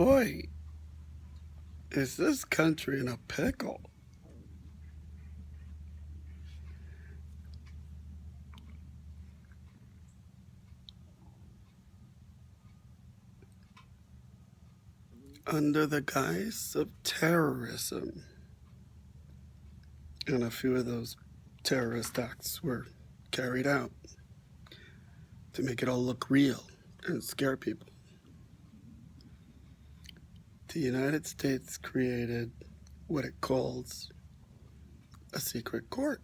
Boy, is this country in a pickle. Under the guise of terrorism, and a few of those terrorist acts were carried out to make it all look real and scare people. The United States created what it calls a secret court,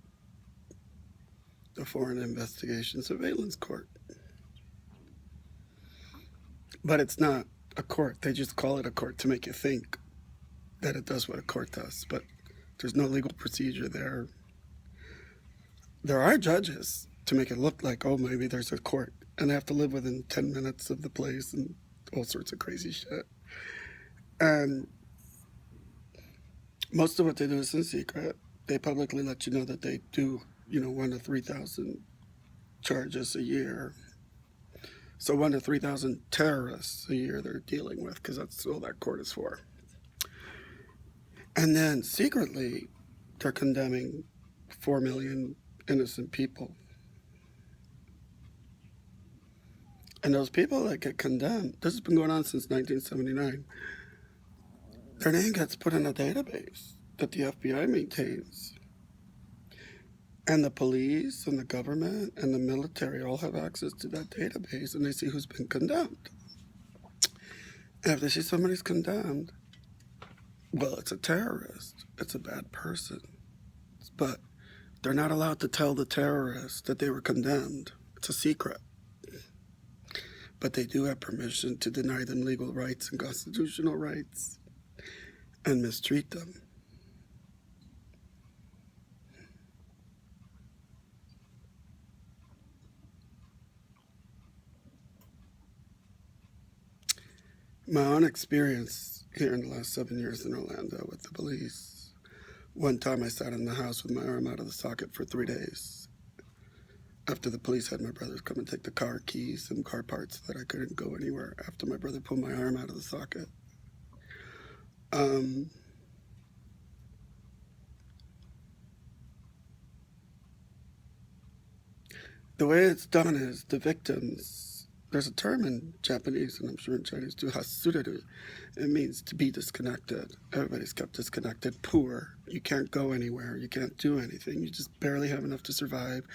the Foreign Investigation Surveillance Court. But it's not a court. They just call it a court to make you think that it does what a court does. But there's no legal procedure there. There are judges to make it look like, oh, maybe there's a court. And they have to live within 10 minutes of the place and all sorts of crazy shit. And most of what they do is in secret. They publicly let you know that they do, 1 to 3,000 charges a year. So 1 to 3,000 terrorists a year they're dealing with, because that's all that court is for. And then secretly, they're condemning 4 million innocent people. And those people that get condemned, this has been going on since 1979, their name gets put in a database that the FBI maintains. And the police and the government and the military all have access to that database, and they see who's been condemned. And if they see somebody's condemned, well, it's a terrorist. It's a bad person. But they're not allowed to tell the terrorists that they were condemned. It's a secret. But they do have permission to deny them legal rights and constitutional rights and mistreat them. My own experience here in the last 7 years in Orlando with the police. One time I sat in the house with my arm out of the socket for 3 days after the police had my brothers come and take the car keys and car parts that I couldn't go anywhere after my brother pulled my arm out of the socket. The way it's done is the victims, there's a term in Japanese, and I'm sure in Chinese too, hasureru. It means to be disconnected. Everybody's kept disconnected, poor. You can't go anywhere. You can't do anything. You just barely have enough to survive.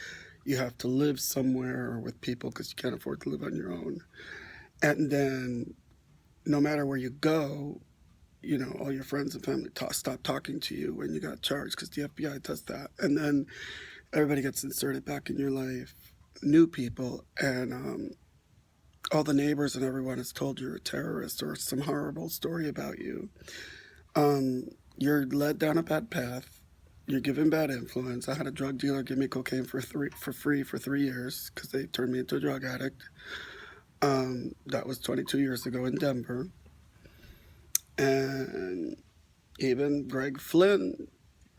You have to live somewhere or with people because you can't afford to live on your own. And then no matter where you go, all your friends and family stop talking to you when you got charged because the FBI does that. And then everybody gets inserted back in your life, new people, and all the neighbors and everyone has told you're a terrorist or some horrible story about you. You're led down a bad path. You're given bad influence. I had a drug dealer give me cocaine for free for 3 years because they turned me into a drug addict. That was 22 years ago in Denver. And even Greg Flynn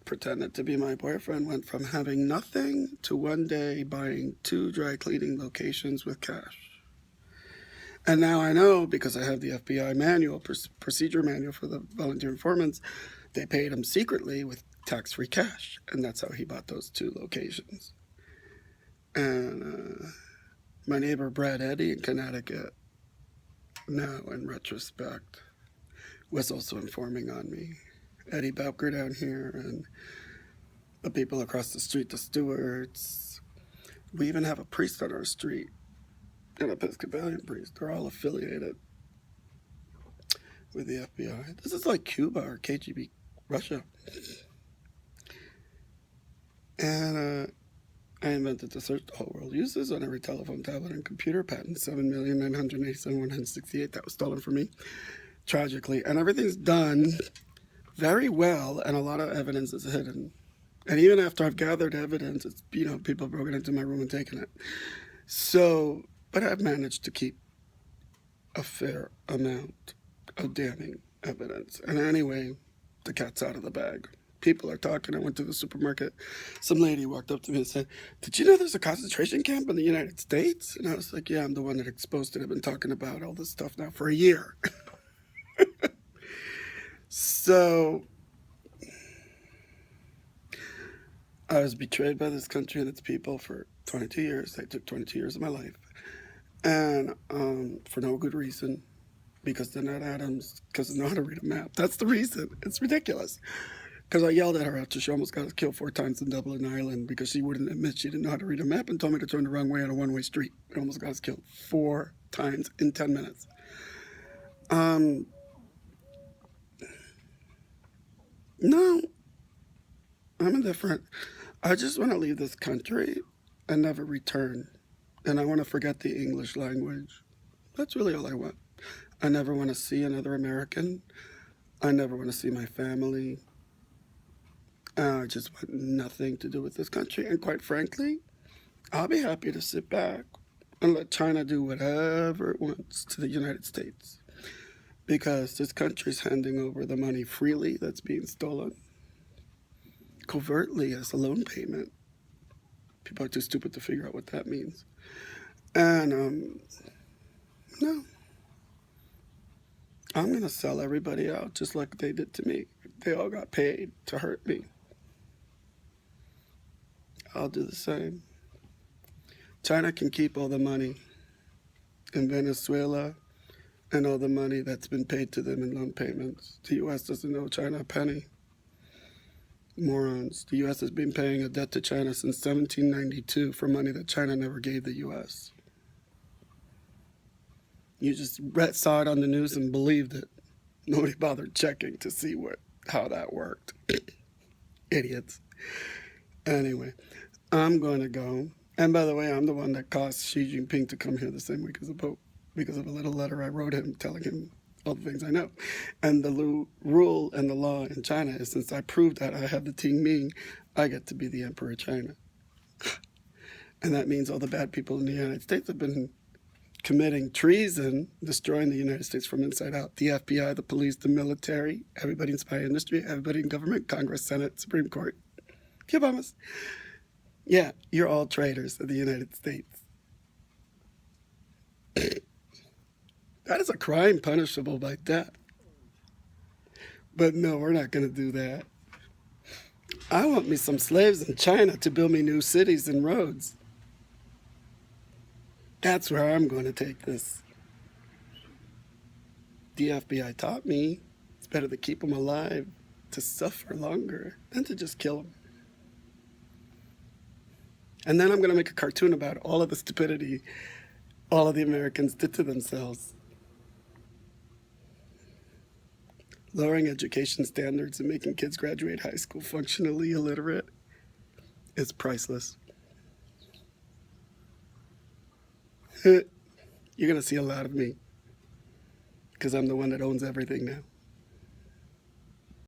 pretended to be my boyfriend, went from having nothing to one day buying 2 dry cleaning locations with cash. And now I know, because I have the FBI manual, procedure manual for the volunteer informants, they paid him secretly with tax-free cash. And that's how he bought those 2 locations. And my neighbor Brad Eddy in Connecticut, now in retrospect, was also informing on me. Eddie Bowker down here and the people across the street, the Stewarts. We even have a priest on our street, an Episcopalian priest. They're all affiliated with the FBI. This is like Cuba or KGB Russia. And I invented the search the whole world uses on every telephone, tablet, and computer. Patent 7,987,168. That was stolen from me, tragically. And everything's done very well, and a lot of evidence is hidden. And even after I've gathered evidence, it's, people have broken into my room and taken it. So, but I've managed to keep a fair amount of damning evidence. And anyway, the cat's out of the bag. People are talking. I went to the supermarket. Some lady walked up to me and said, "Did you know there's a concentration camp in the United States?" And I was like, "Yeah, I'm the one that exposed it. I've been talking about all this stuff now for a year." So I was betrayed by this country and its people for 22 years. They took 22 years of my life. And for no good reason, because they're not Adams, because they know how to read a map. That's the reason. It's ridiculous. Because I yelled at her after she almost got us killed 4 times in Dublin, Ireland, because she wouldn't admit she didn't know how to read a map and told me to turn the wrong way on a one-way street. It almost got us killed 4 times in 10 minutes. No, I'm indifferent. I just want to leave this country and never return. And I want to forget the English language. That's really all I want. I never want to see another American. I never want to see my family. I just want nothing to do with this country. And quite frankly, I'll be happy to sit back and let China do whatever it wants to the United States. Because this country's handing over the money freely that's being stolen, covertly as a loan payment. People are too stupid to figure out what that means. And, no. I'm going to sell everybody out just like they did to me. They all got paid to hurt me. I'll do the same. China can keep all the money in Venezuela and all the money that's been paid to them in loan payments. The U.S. doesn't owe China a penny. Morons. The U.S. has been paying a debt to China since 1792 for money that China never gave the U.S. You just saw it on the news and believed it. Nobody bothered checking to see how that worked. Idiots. Anyway, I'm going to go. And by the way, I'm the one that caused Xi Jinping to come here the same week as the Pope because of a little letter I wrote him telling him all the things I know. And the rule and the law in China is since I proved that I have the Ting Ming, I get to be the Emperor of China. And that means all the bad people in the United States have been committing treason, destroying the United States from inside out. The FBI, the police, the military, everybody in spy industry, everybody in government, Congress, Senate, Supreme Court. ¿Qué vamos? Yeah, you're all traitors of the United States. That is a crime punishable by death. But no, we're not going to do that. I want me some slaves in China to build me new cities and roads. That's where I'm going to take this. The FBI taught me it's better to keep them alive, to suffer longer, than to just kill them. And then I'm going to make a cartoon about all of the stupidity all of the Americans did to themselves. Lowering education standards and making kids graduate high school functionally illiterate is priceless. You're going to see a lot of me because I'm the one that owns everything now.